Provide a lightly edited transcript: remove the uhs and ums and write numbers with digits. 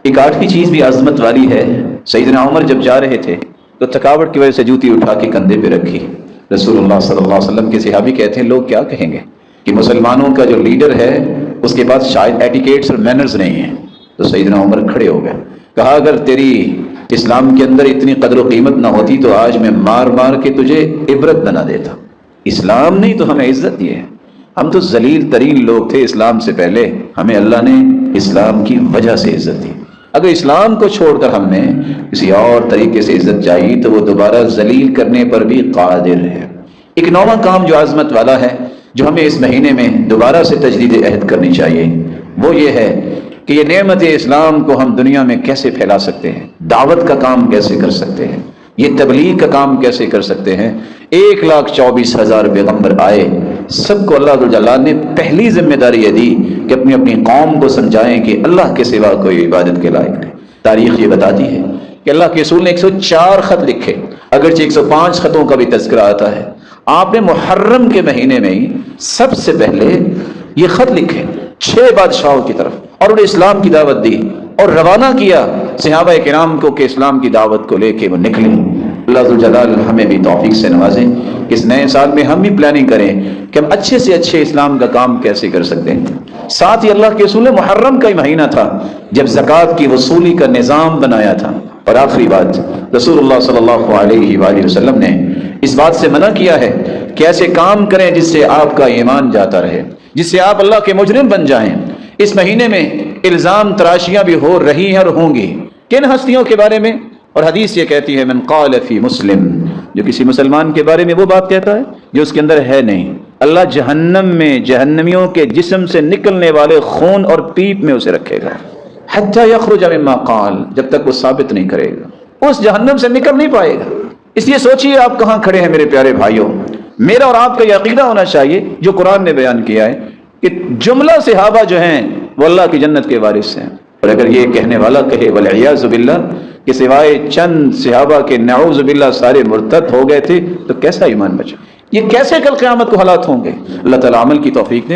ایک آٹھویں چیز بھی عظمت والی ہے. سیدنا عمر جب جا رہے تھے تو تھکاوٹ کی وجہ سے جوتی اٹھا کے کندھے پہ رکھی. رسول اللہ صلی اللہ علیہ وسلم کے صحابی کہتے ہیں لوگ کیا کہیں گے کہ مسلمانوں کا جو لیڈر ہے اس کے پاس شاید ایٹیکیٹس اور مینرز نہیں ہیں. تو سیدنا عمر کھڑے ہو گئے, کہا اگر تیری اسلام کے اندر اتنی قدر و قیمت نہ ہوتی تو آج میں مار مار کے تجھے عبرت بنا دیتا. اسلام نہیں تو ہمیں عزت دی ہے. ہم تو ذلیل ترین لوگ تھے اسلام سے پہلے, ہمیں اللہ نے اسلام کی وجہ سے عزت دی. اگر اسلام کو چھوڑ کر ہم نے کسی اور طریقے سے عزت چاہی تو وہ دوبارہ ذلیل کرنے پر بھی قادر ہے. ایک نواں کام جو عظمت والا ہے, جو ہمیں اس مہینے میں دوبارہ سے تجدید عہد کرنی چاہیے, وہ یہ ہے کہ یہ نعمت اسلام کو ہم دنیا میں کیسے پھیلا سکتے ہیں, دعوت کا کام کیسے کر سکتے ہیں, یہ تبلیغ کا کام کیسے کر سکتے ہیں. 1,24,000 پیغمبر آئے, سب کو اللہ جلال نے پہلی ذمہ داری یہ دی کہ اپنی اپنی قوم کو سمجھائیں کہ اللہ کے سوا کوئی عبادت کے لائق نہیں. تاریخ یہ بتاتی ہے کہ اللہ کے رسول نے 104 خط لکھے, اگرچہ 105 خطوں کا بھی تذکرہ آتا ہے. آپ نے محرم کے مہینے میں ہی سب سے پہلے یہ خط لکھے 6 بادشاہوں کی طرف, اور انہیں اسلام کی دعوت دی اور روانہ کیا صحابہ کرام کو کہ اسلام کی دعوت کو لے کے وہ نکلے. اللہ ذوالجلال ہمیں بھی توفیق سے نوازیں کہ اس نئے سال میں ہم بھی پلاننگ کریں کہ ہم اچھے سے اچھے اسلام کا کام کیسے کر سکتے ہیں. ساتھ ہی اللہ کے رسول نے محرم کا ہی مہینہ تھا جب زکوٰۃ کی وصولی کا نظام بنایا تھا. اور آخری بات, رسول اللہ صلی اللہ علیہ وآلہ وسلم نے اس بات سے منع کیا ہے کہ ایسے کام کریں جس سے آپ کا ایمان جاتا رہے, جس سے آپ اللہ کے مجرم بن جائیں. اس مہینے میں الزام تراشیاں بھی ہو رہی ہیں اور ہوں گی. کن ہستیوں کے بارے میں؟ اور حدیث یہ کہتی ہے من قال فی مسلم, جو کسی مسلمان کے بارے میں وہ بات کہتا ہے جو اس کے اندر ہے نہیں, اللہ جہنم میں جہنمیوں کے جسم سے نکلنے والے خون اور پیپ میں اسے رکھے گا حتی یخرج مما قال, جب تک وہ ثابت نہیں کرے گا اس جہنم سے نکل نہیں پائے گا. اس لیے سوچئے آپ کہاں کھڑے ہیں میرے پیارے بھائیوں. میرا اور آپ کا یہ عقیدہ ہونا چاہیے جو قرآن نے بیان کیا ہے کہ جملہ صحابہ جو ہیں وہ اللہ کی جنت کے وارث ہیں. اور اگر یہ کہنے والا کہے والعیاذ باللہ کہ سوائے چند صحابہ کے نعوذ باللہ سارے مرتد ہو گئے تھے, تو کیسا ایمان بچا؟ یہ کیسے کل قیامت کو حالات ہوں گے؟ اللہ تعالیٰ عمل کی توفیق دے.